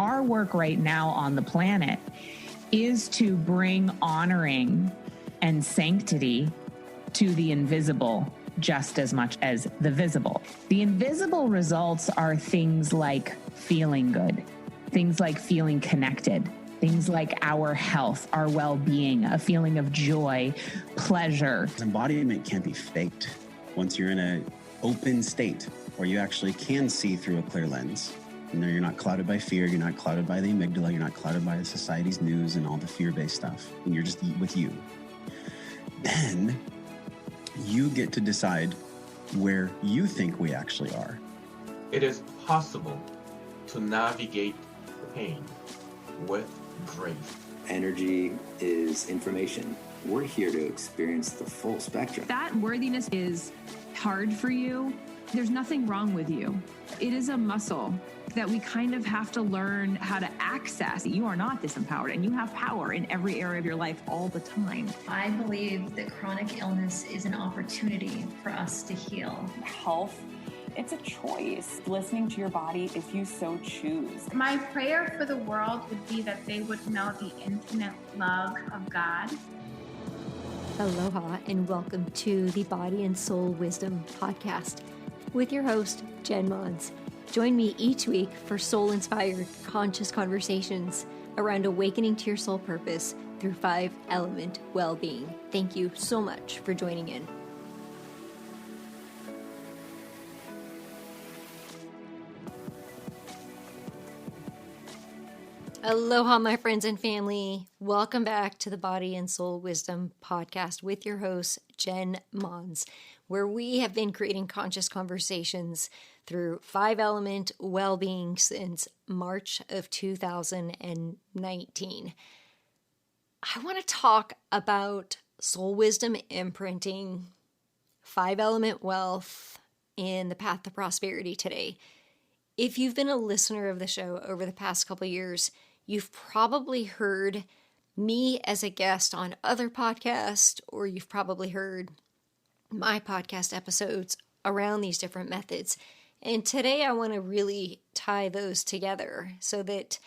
our work right now on the planet is to bring honoring and sanctity to the invisible just as much as the visible. The invisible results are things like feeling good, things like feeling connected, things like our health, our well-being, a feeling of joy, pleasure. Embodiment can't be faked. Once you're in an open state where you actually can see through a clear lens, you're not clouded by fear, you're not clouded by the amygdala, you're not clouded by the society's news and all the fear-based stuff, and you're just with you. Then you get to decide where you think we actually are. It is possible to navigate pain with grace. Energy is information. We're here to experience the full spectrum. That worthiness is hard for you. There's nothing wrong with you. It is a muscle that we kind of have to learn how to access. You are not disempowered, and you have power in every area of your life all the time. I believe that chronic illness is an opportunity for us to heal. Health, it's a choice. Listening to your body if you so choose. My prayer for the world would be that they would know the infinite love of God. Aloha and welcome to the Body and Soul Wisdom Podcast with your host, Jen Mons. Join me each week for soul-inspired, conscious conversations around awakening to your soul purpose through 5-element well-being. Thank you so much for joining in. Aloha, my friends and family. Welcome back to the Body and Soul Wisdom Podcast with your host, Jen Mons, where we have been creating conscious conversations through 5-element well-being since March of 2019. I want to talk about soul wisdom imprinting, 5-element wealth, and the path to prosperity today. If you've been a listener of the show over the past couple of years, you've probably heard me as a guest on other podcasts, or you've probably heard my podcast episodes around these different methods. And today I want to really tie those together so that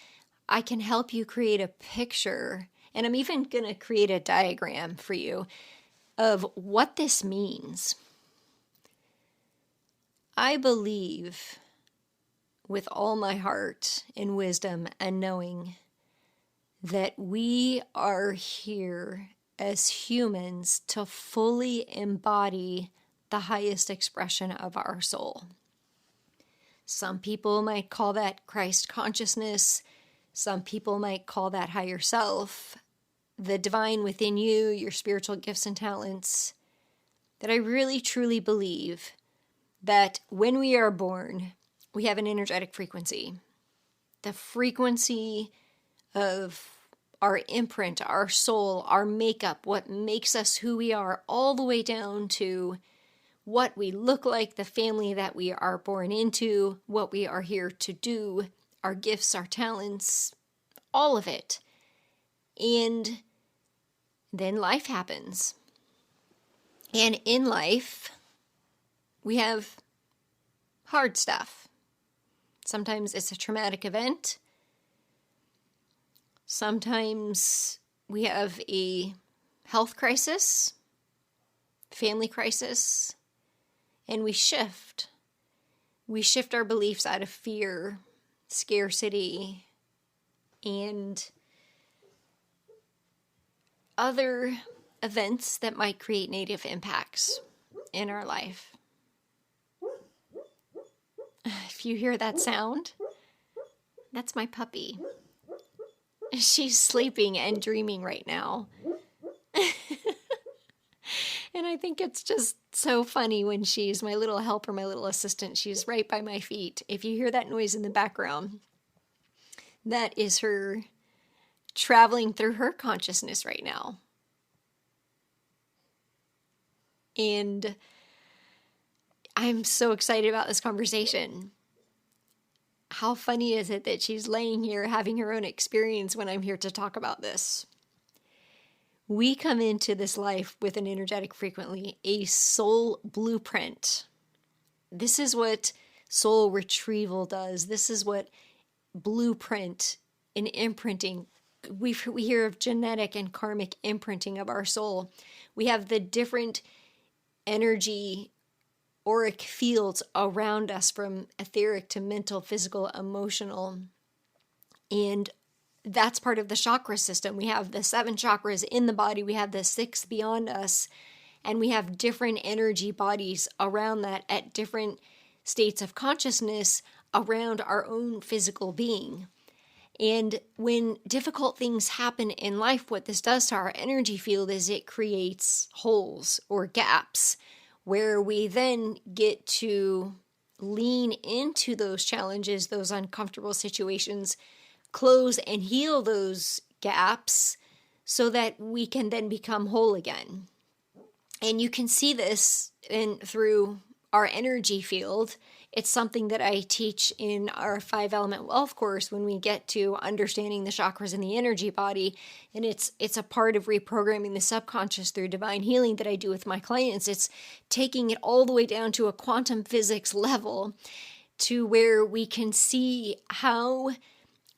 I can help you create a picture, and I'm even going to create a diagram for you of what this means. I believe with all my heart and wisdom and knowing that we are here as humans to fully embody the highest expression of our soul. Some people might call that Christ consciousness. Some people might call that higher self, the divine within you, your spiritual gifts and talents. That I really truly believe that when we are born, we have an energetic frequency. The frequency of our imprint, our soul, our makeup, what makes us who we are, all the way down to what we look like, the family that we are born into, what we are here to do, our gifts, our talents, all of it. And then life happens. And in life, we have hard stuff. Sometimes it's a traumatic event. Sometimes we have a health crisis, family crisis, and we shift. We shift our beliefs out of fear, scarcity, and other events that might create negative impacts in our life. If you hear that sound, that's my puppy. She's sleeping and dreaming right now. And I think it's just so funny when she's my little helper, my little assistant. She's right by my feet. If you hear that noise in the background, that is her traveling through her consciousness right now. And I'm so excited about this conversation. How funny is it that she's laying here having her own experience when I'm here to talk about this? We come into this life with an energetic frequency, a soul blueprint. This is what soul retrieval does. This is what blueprint and imprinting. We hear of genetic and karmic imprinting of our soul. We have the different energy auric fields around us, from etheric to mental, physical, emotional. And that's part of the chakra system. We have the 7 chakras in the body. We have the 6 beyond us. And we have different energy bodies around that at different states of consciousness around our own physical being. And when difficult things happen in life, what this does to our energy field is it creates holes or gaps where we then get to lean into those challenges, those uncomfortable situations, close and heal those gaps so that we can then become whole again. And you can see this through our energy field. It's something that I teach in our 5-element wealth course when we get to understanding the chakras in the energy body. And it's a part of reprogramming the subconscious through divine healing that I do with my clients. It's taking it all the way down to a quantum physics level to where we can see how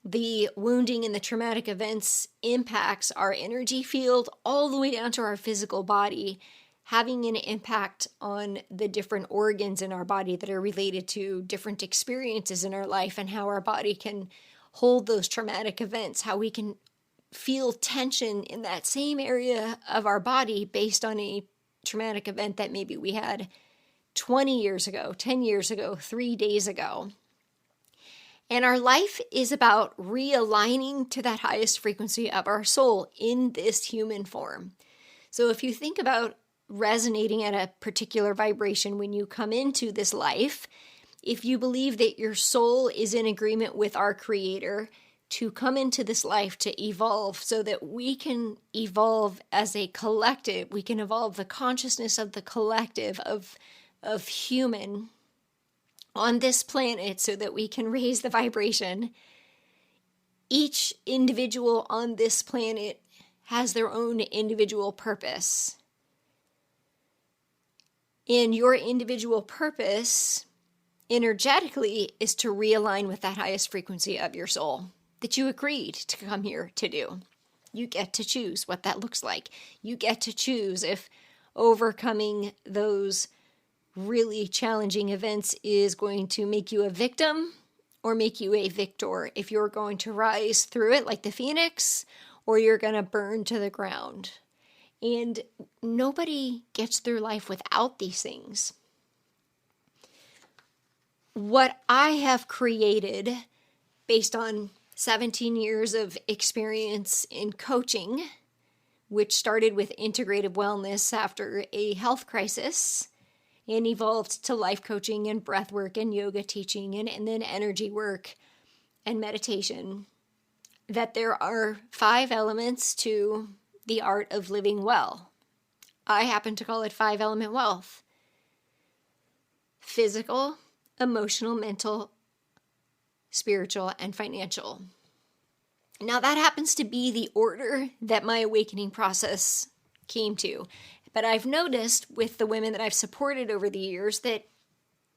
the wounding and the traumatic events impacts our energy field all the way down to our physical body, having an impact on the different organs in our body that are related to different experiences in our life, and how our body can hold those traumatic events, how we can feel tension in that same area of our body based on a traumatic event that maybe we had 20 years ago, 10 years ago, 3 days ago. And our life is about realigning to that highest frequency of our soul in this human form. So if you think about resonating at a particular vibration when you come into this life, if you believe that your soul is in agreement with our Creator to come into this life to evolve so that we can evolve as a collective, we can evolve the consciousness of the collective of human on this planet so that we can raise the vibration. Each individual on this planet has their own individual purpose. And your individual purpose energetically is to realign with that highest frequency of your soul that you agreed to come here to do. You get to choose what that looks like. You get to choose if overcoming those really challenging events is going to make you a victim or make you a victor. If you're going to rise through it like the phoenix, or you're going to burn to the ground. And nobody gets through life without these things. What I have created based on 17 years of experience in coaching, which started with integrative wellness after a health crisis and evolved to life coaching and breath work and yoga teaching and then energy work and meditation, that there are 5 elements to the art of living well. I happen to call it 5-element wealth. Physical, emotional, mental, spiritual, and financial. Now that happens to be the order that my awakening process came to. But I've noticed with the women that I've supported over the years that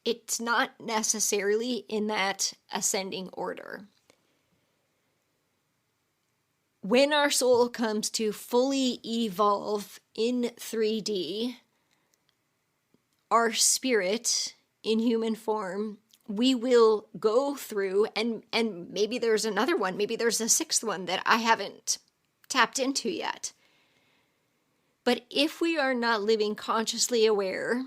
it's not necessarily in that ascending order. When our soul comes to fully evolve in 3D, our spirit in human form, we will go through, and maybe there's another one, maybe there's a 6th one that I haven't tapped into yet. But if we are not living consciously aware,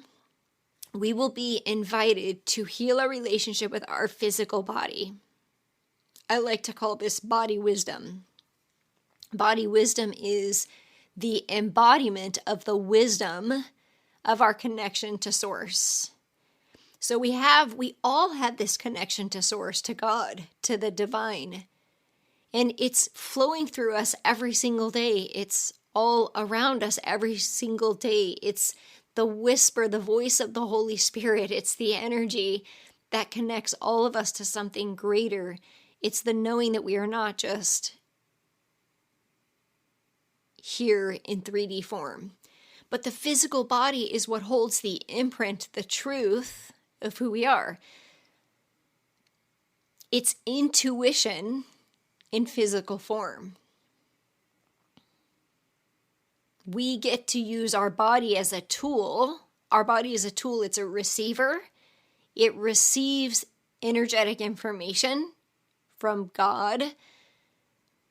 we will be invited to heal our relationship with our physical body. I like to call this body wisdom. Body wisdom is the embodiment of the wisdom of our connection to Source. So we all have this connection to Source, to God, to the divine. And it's flowing through us every single day. It's all around us every single day. It's the whisper, the voice of the Holy Spirit. It's the energy that connects all of us to something greater. It's the knowing that we are not just here in 3D form. But the physical body is what holds the imprint, the truth of who we are. It's intuition in physical form. We get to use our body as a tool. Our body is a tool. It's a receiver. It receives energetic information from God,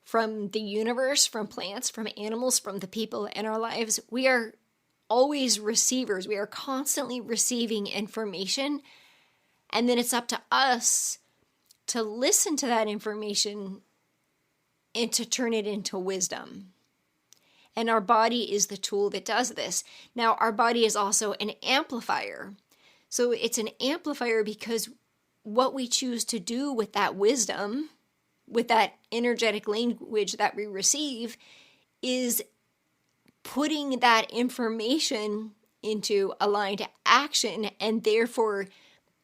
from the universe, from plants, from animals, from the people in our lives. We are always receivers. We are constantly receiving information. And then it's up to us to listen to that information and to turn it into wisdom. And our body is the tool that does this. Now, our body is also an amplifier. So it's an amplifier because what we choose to do with that wisdom, with that energetic language that we receive, is putting that information into aligned action and therefore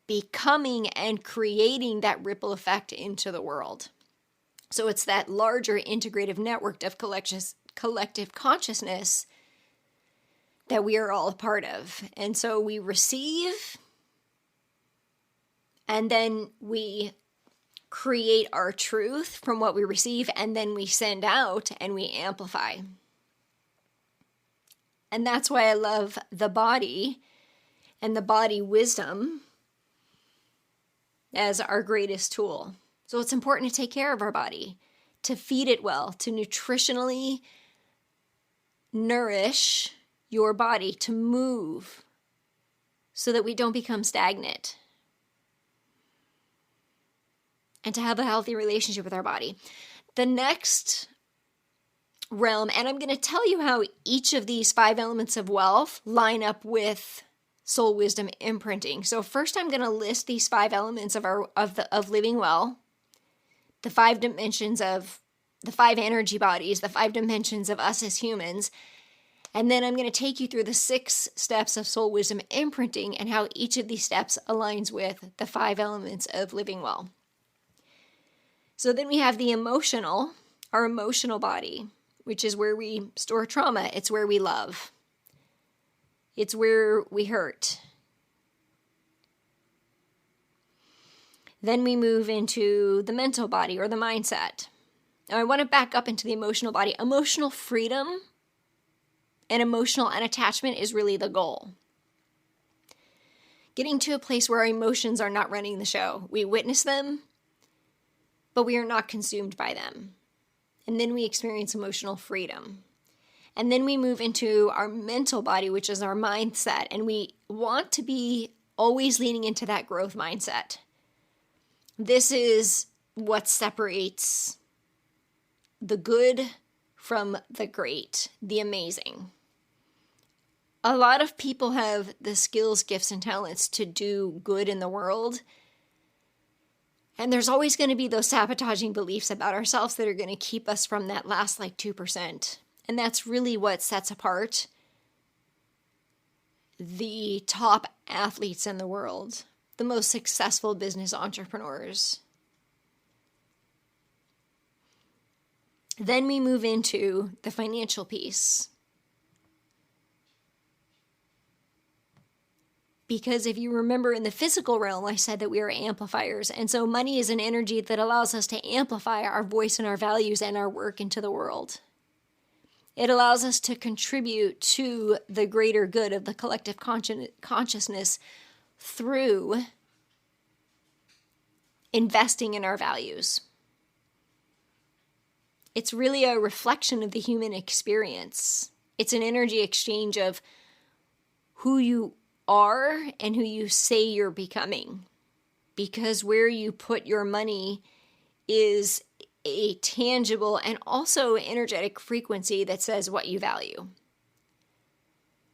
becoming and creating that ripple effect into the world. So it's that larger integrative network of collective consciousness that we are all a part of. And so we receive, and then we create our truth from what we receive, and then we send out and we amplify. And that's why I love the body and the body wisdom as our greatest tool. So it's important to take care of our body, to feed it well, to nutritionally nourish your body, to move so that we don't become stagnant, and to have a healthy relationship with our body. The next realm, and I'm going to tell you how each of these 5 elements of wealth line up with soul wisdom imprinting. So first I'm going to list these 5 elements of living well, the 5 dimensions of the 5 energy bodies, the 5 dimensions of us as humans. And then I'm going to take you through the 6 steps of soul wisdom imprinting and how each of these steps aligns with the 5 elements of living well. So then we have our emotional body, which is where we store trauma. It's where we love. It's where we hurt. Then we move into the mental body or the mindset. Now I want to back up into the emotional body. Emotional freedom and emotional unattachment is really the goal. Getting to a place where our emotions are not running the show. We witness them, but we are not consumed by them. And then we experience emotional freedom. And then we move into our mental body, which is our mindset. And we want to be always leaning into that growth mindset. This is what separates the good from the great, the amazing. A lot of people have the skills, gifts, and talents to do good in the world. And there's always going to be those sabotaging beliefs about ourselves that are going to keep us from that last 2%. And that's really what sets apart the top athletes in the world, the most successful business entrepreneurs. Then we move into the financial piece. Because if you remember in the physical realm, I said that we are amplifiers. And so money is an energy that allows us to amplify our voice and our values and our work into the world. It allows us to contribute to the greater good of the collective consciousness through investing in our values. It's really a reflection of the human experience. It's an energy exchange of who you are and who you say you're becoming. Because where you put your money is a tangible and also energetic frequency that says what you value.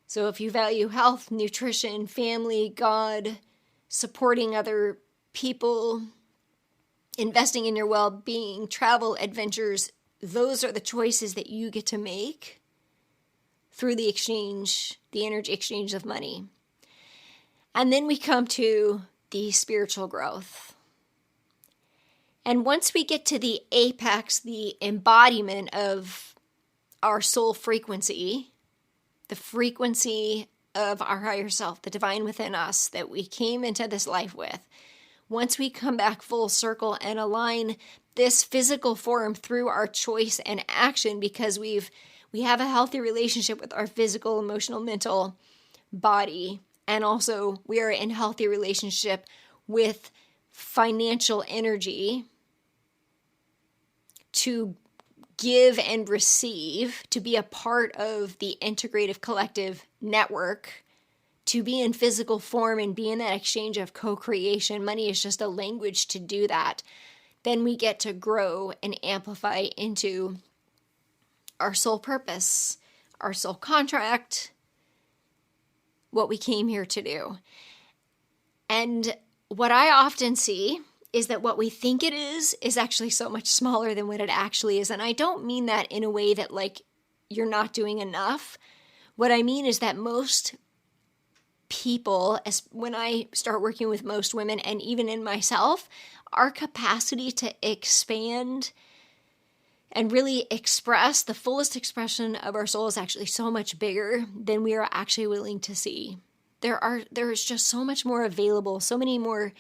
So if you value health, nutrition, family, God, supporting other people, investing in your well-being, travel, adventures, those are the choices that you get to make through the exchange, the energy exchange of money. And then we come to the spiritual growth. And once we get to the apex, the embodiment of our soul frequency, the frequency of our higher self, the divine within us that we came into this life with, once we come back full circle and align this physical form through our choice and action, because we have a healthy relationship with our physical, emotional, mental body, and also we are in healthy relationship with financial energy to give and receive, to be a part of the integrative collective network, to be in physical form and be in that exchange of co-creation. Money is just a language to do that. Then we get to grow and amplify into our soul purpose, our soul contract, what we came here to do. And what I often see is that what we think it is actually so much smaller than what it actually is. And I don't mean that in a way that like you're not doing enough. What I mean is that most people, as when I start working with most women and even in myself, our capacity to expand and really express the fullest expression of our soul is actually so much bigger than we are actually willing to see. There is just so much more available, so many more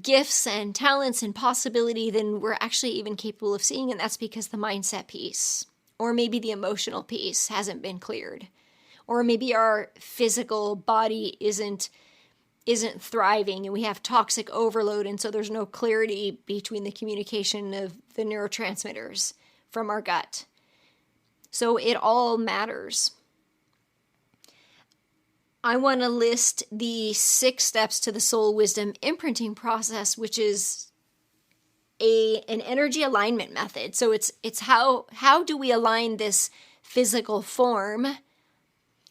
gifts and talents and possibility than we're actually even capable of seeing. And that's because the mindset piece, or maybe the emotional piece, hasn't been cleared. Or maybe our physical body isn't thriving and we have toxic overload, and so there's no clarity between the communication of the neurotransmitters from our gut. So it all matters. I want to list the 6 steps to the soul wisdom imprinting process, which is an energy alignment method. So it's how do we align this physical form,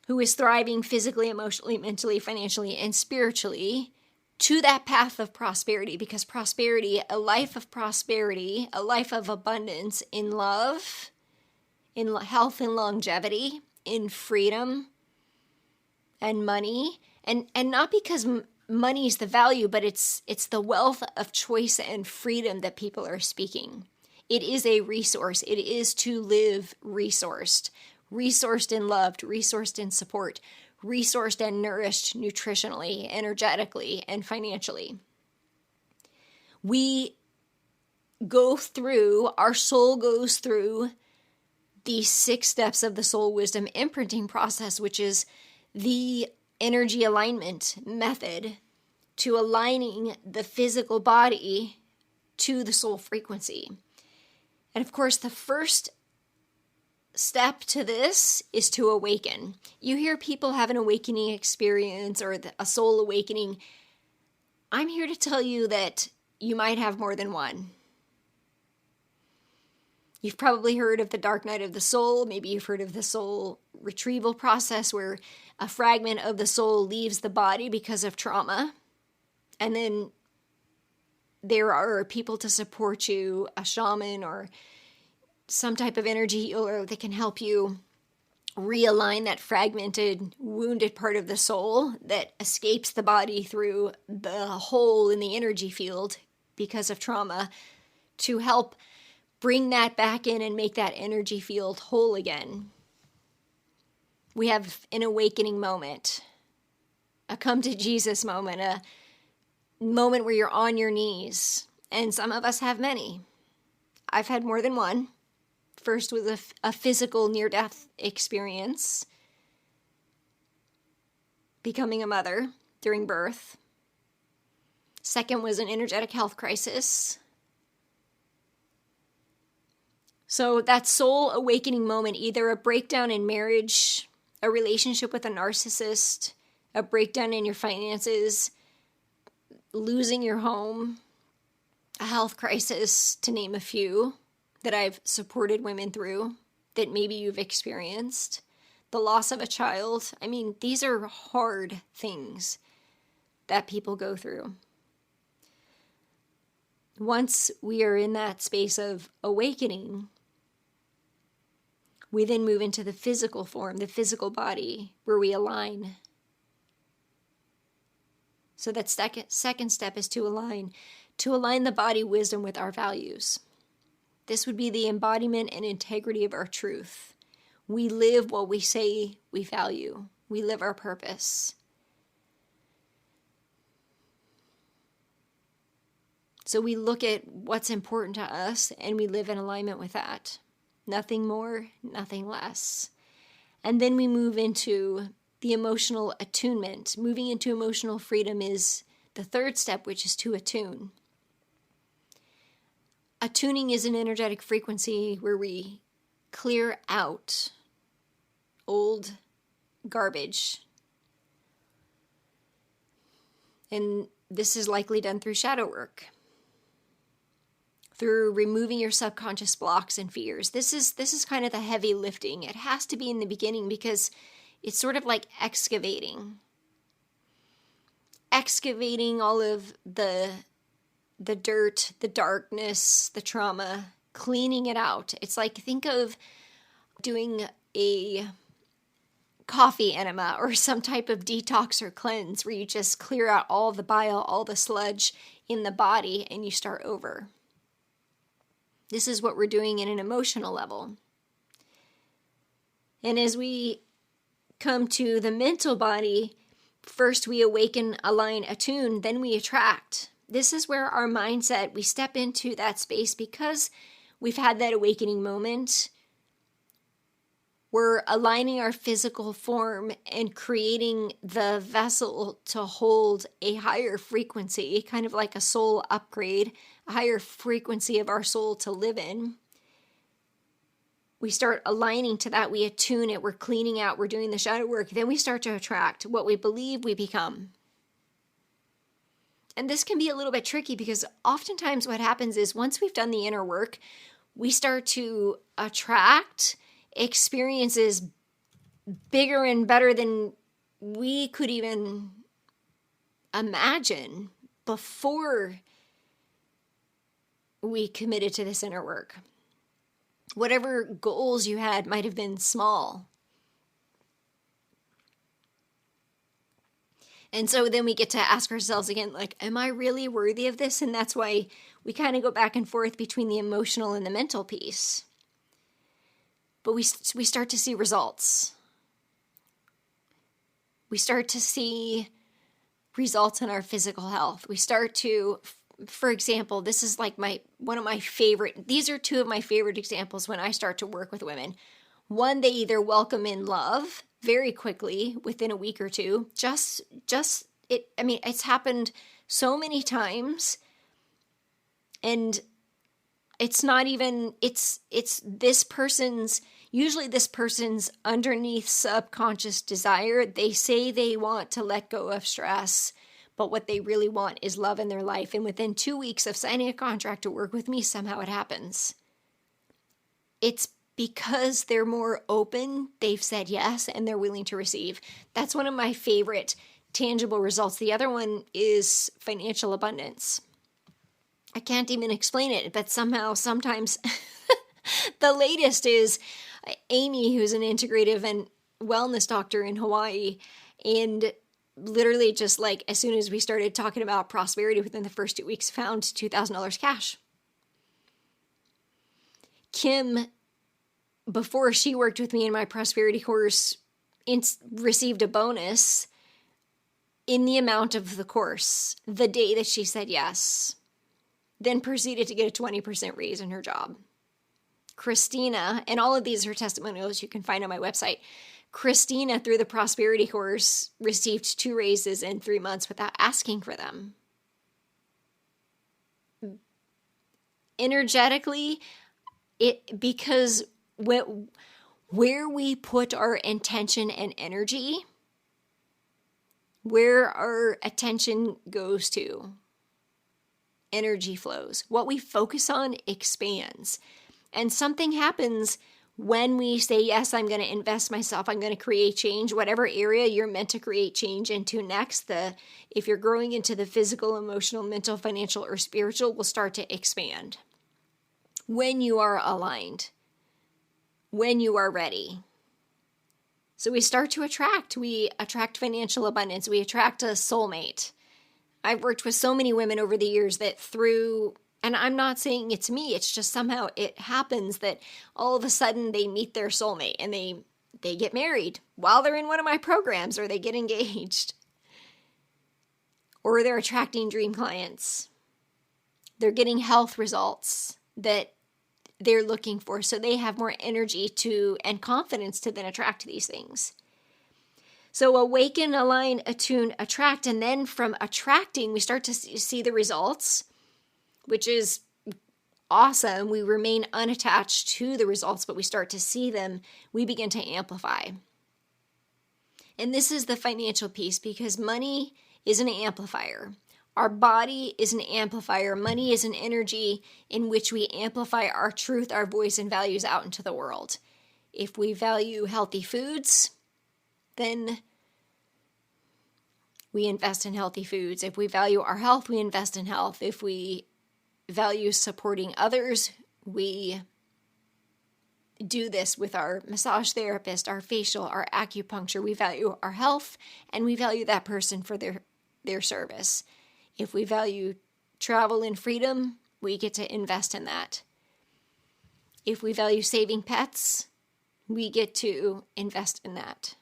who is thriving physically, emotionally, mentally, financially, and spiritually, to that path of prosperity. Because prosperity, a life of prosperity, a life of abundance in love, in health and longevity, in freedom and money, and not because money is the value, but it's the wealth of choice and freedom that people are speaking. It is a resource. It is to live resourced and loved, resourced and support, resourced and nourished nutritionally, energetically, and financially. Our soul goes through the 6 steps of the soul wisdom imprinting process, which is the energy alignment method to aligning the physical body to the soul frequency. And of course, the first step to this is to awaken. You hear people have an awakening experience or a soul awakening. I'm here to tell you that you might have more than one. You've probably heard of the dark night of the soul. Maybe you've heard of the soul retrieval process, where a fragment of the soul leaves the body because of trauma. And then there are people to support you, a shaman or some type of energy healer that can help you realign that fragmented, wounded part of the soul that escapes the body through the hole in the energy field because of trauma, to help bring that back in and make that energy field whole again. We have an awakening moment, a come to Jesus moment, a moment where you're on your knees. And some of us have many. I've had more than one. First was a physical near-death experience, becoming a mother during birth. Second was an energetic health crisis. So that soul awakening moment, either a breakdown in marriage, a relationship with a narcissist, a breakdown in your finances, losing your home, a health crisis, to name a few that I've supported women through that maybe you've experienced, the loss of a child. I mean, these are hard things that people go through. Once we are in that space of awakening, we then move into the physical form, the physical body, where we align. So that second step is to align the body wisdom with our values. This would be the embodiment and integrity of our truth. We live what we say we value. We live our purpose. So we look at what's important to us and we live in alignment with that. Nothing more, nothing less. And then we move into the emotional attunement. Moving into emotional freedom is the third step, which is to attune. Attuning is an energetic frequency where we clear out old garbage. And this is likely done through shadow work, through removing your subconscious blocks and fears. This is kind of the heavy lifting. It has to be in the beginning because it's sort of like excavating all of the dirt, the darkness, the trauma, cleaning it out. It's like, think of doing a coffee enema or some type of detox or cleanse where you just clear out all the bile, all the sludge in the body, and you start over. This is what we're doing in an emotional level. And as we come to the mental body, first we awaken, align, attune, then we attract. This is where our mindset, we step into that space because we've had that awakening moment. We're aligning our physical form and creating the vessel to hold a higher frequency, kind of like a soul upgrade, a higher frequency of our soul to live in. We start aligning to that. We attune it. We're cleaning out. We're doing the shadow work. Then we start to attract what we believe we become. And this can be a little bit tricky because oftentimes what happens is once we've done the inner work, we start to attract experiences bigger and better than we could even imagine before we committed to this inner work. Whatever goals you had might have been small. And so then we get to ask ourselves again, like, am I really worthy of this? And that's why we kind of go back and forth between the emotional and the mental piece. But we start to see results. We start to see results in our physical health. We start to, for example, this is like one of my favorite, these are two of my favorite examples when I start to work with women. One, they either welcome in love very quickly within a week or two. It's happened so many times. And it's not even, it's usually this person's underneath subconscious desire. They say they want to let go of stress, but what they really want is love in their life. And within 2 weeks of signing a contract to work with me, somehow it happens. It's because they're more open, they've said yes, and they're willing to receive. That's one of my favorite tangible results. The other one is financial abundance. I can't even explain it, but somehow, sometimes, the latest is Amy, who's an integrative and wellness doctor in Hawaii, and literally just like as soon as we started talking about prosperity within the first 2 weeks, found $2,000 cash. Kim, before she worked with me in my prosperity course, received a bonus in the amount of the course the day that she said yes. Then proceeded to get a 20% raise in her job. Christina, and all of these are testimonials you can find on my website. Christina, through the prosperity course, received 2 raises in 3 months without asking for them. Energetically, because where we put our intention and energy, where our attention goes to, energy flows. What we focus on expands. And something happens when we say, yes, I'm going to invest myself, I'm going to create change, whatever area you're meant to create change into next. If you're growing into the physical, emotional, mental, financial, or spiritual, will start to expand. When you are aligned, when you are ready. So we start to attract. We attract financial abundance. We attract a soulmate. I've worked with so many women over the years that and I'm not saying it's me, it's just somehow it happens that all of a sudden they meet their soulmate and they get married while they're in one of my programs, or they get engaged, or they're attracting dream clients. They're getting health results that they're looking for, so they have more energy to and confidence to then attract these things. So awaken, align, attune, attract, and then from attracting, we start to see the results, which is awesome. We remain unattached to the results, but we start to see them. We begin to amplify. And this is the financial piece, because money is an amplifier. Our body is an amplifier. Money is an energy in which we amplify our truth, our voice, and values out into the world. If we value healthy foods, then we invest in healthy foods. If we value our health, we invest in health. If we value supporting others, we do this with our massage therapist, our facial, our acupuncture. We value our health, and we value that person for their service. If we value travel and freedom, we get to invest in that. If we value saving pets, we get to invest in that.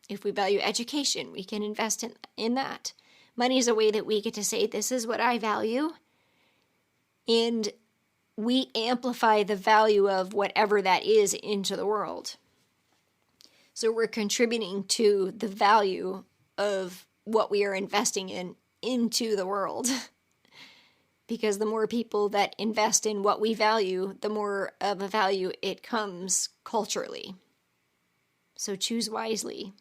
If we value education, we can invest in that. Money is a way that we get to say, this is what I value, and we amplify the value of whatever that is into the world. So we're contributing to the value of what we are investing in into the world. Because the more people that invest in what we value, the more of a value it comes culturally. So choose wisely.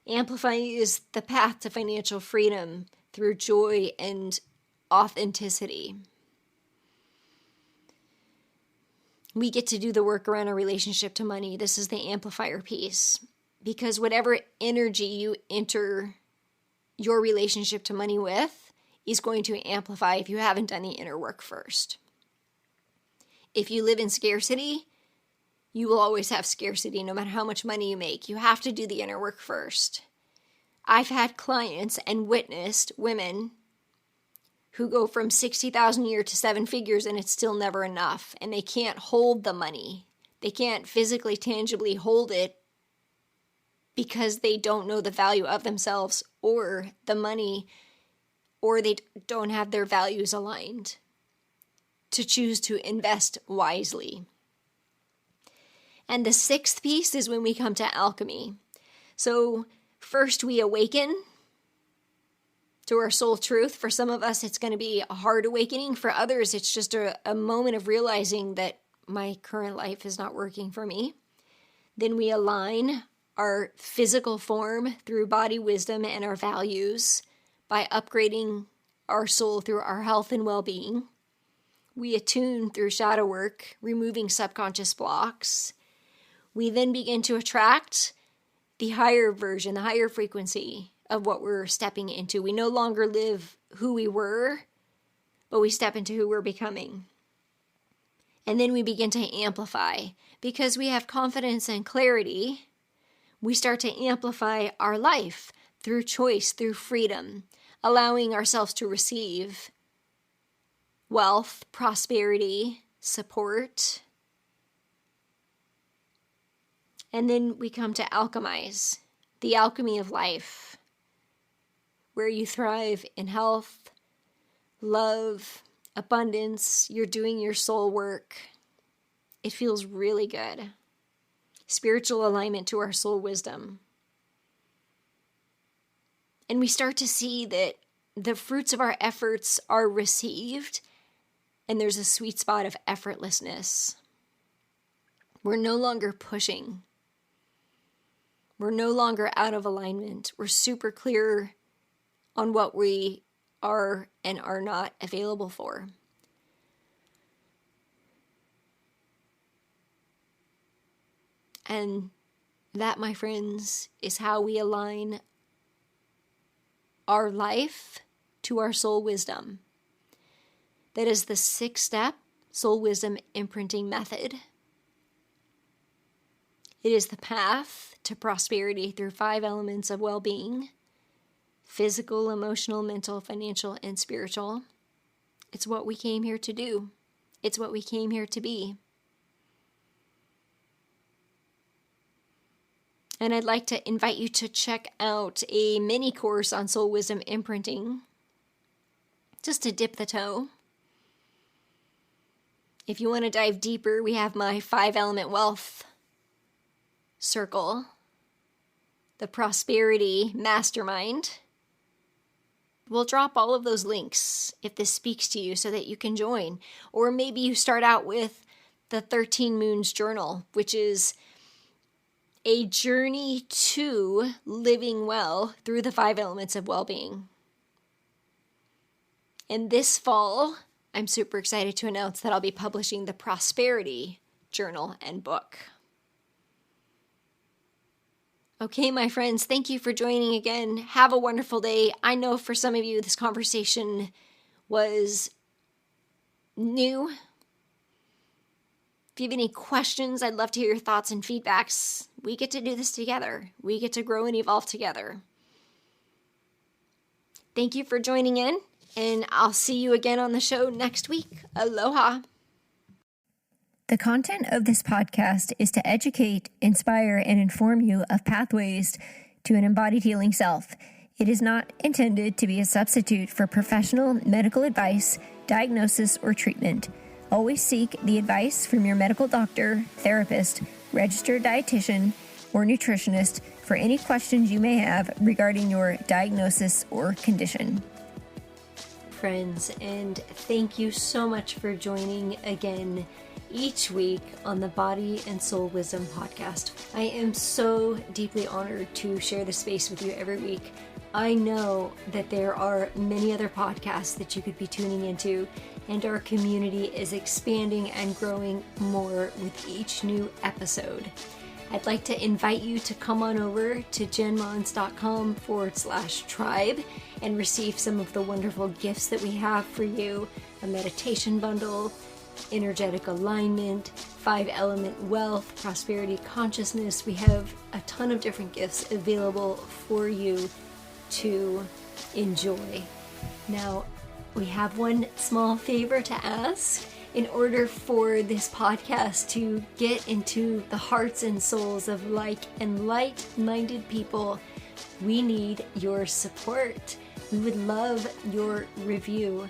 Amplify is the path to financial freedom through joy and authenticity. We get to do the work around our relationship to money. This is the amplifier piece. Because whatever energy you enter your relationship to money with is going to amplify if you haven't done the inner work first. If you live in scarcity, you will always have scarcity no matter how much money you make. You have to do the inner work first. I've had clients and witnessed women who go from $60,000 a year to 7 figures, and it's still never enough, and they can't hold the money. They can't physically, tangibly hold it because they don't know the value of themselves or the money, or they don't have their values aligned to choose to invest wisely. And the 6th piece is when we come to alchemy. So first we awaken to our soul truth. For some of us, it's going to be a hard awakening. For others, it's just a moment of realizing that my current life is not working for me. Then we align our physical form through body wisdom and our values by upgrading our soul through our health and well-being. We attune through shadow work, removing subconscious blocks. We then begin to attract the higher version, the higher frequency of what we're stepping into. We no longer live who we were, but we step into who we're becoming. And then we begin to amplify. Because we have confidence and clarity, we start to amplify our life through choice, through freedom, allowing ourselves to receive wealth, prosperity, support. And then we come to alchemize, the alchemy of life, where you thrive in health, love, abundance. You're doing your soul work. It feels really good. Spiritual alignment to our soul wisdom. And we start to see that the fruits of our efforts are received, and there's a sweet spot of effortlessness. We're no longer pushing. We're no longer out of alignment. We're super clear on what we are and are not available for. And that, my friends, is how we align our life to our soul wisdom. That is the 6-step soul wisdom imprinting method. It is the path to prosperity through 5 elements of well-being: physical, emotional, mental, financial, and spiritual. It's what we came here to do. It's what we came here to be. And I'd like to invite you to check out a mini course on soul wisdom imprinting. just to dip the toe. If you want to dive deeper, we have my 5-element wealth circle, the prosperity mastermind. We'll drop all of those links if this speaks to you so that you can join. Or maybe you start out with the 13 Moons Journal, which is a journey to living well through the 5 elements of well-being. And this fall, I'm super excited to announce that I'll be publishing the Prosperity Journal and book. Okay, my friends, thank you for joining again. Have a wonderful day. I know for some of you this conversation was new. If you have any questions, I'd love to hear your thoughts and feedbacks. We get to do this together. We get to grow and evolve together. Thank you for joining in, and I'll see you again on the show next week. Aloha. The content of this podcast is to educate, inspire, and inform you of pathways to an embodied healing self. It is not intended to be a substitute for professional medical advice, diagnosis, or treatment. Always seek the advice from your medical doctor, therapist, registered dietitian, or nutritionist for any questions you may have regarding your diagnosis or condition. Friends, and thank you so much for joining again each week on the Body and Soul Wisdom podcast. I am so deeply honored to share this space with you every week. I know that there are many other podcasts that you could be tuning into, and our community is expanding and growing more with each new episode. I'd like to invite you to come on over to jenmons.com/tribe and receive some of the wonderful gifts that we have for you: a meditation bundle, energetic alignment, 5-element wealth, prosperity consciousness. We have a ton of different gifts available for you to enjoy. Now, we have one small favor to ask. In order for this podcast to get into the hearts and souls of like and light-minded people, we need your support. We would love your review,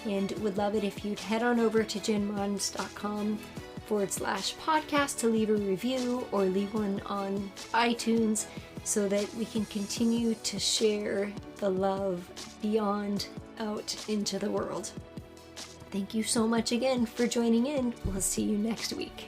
and would love it if you'd head on over to jenmons.com/podcast to leave a review or leave one on iTunes so that we can continue to share the love beyond out into the world. Thank you so much again for joining in. We'll see you next week.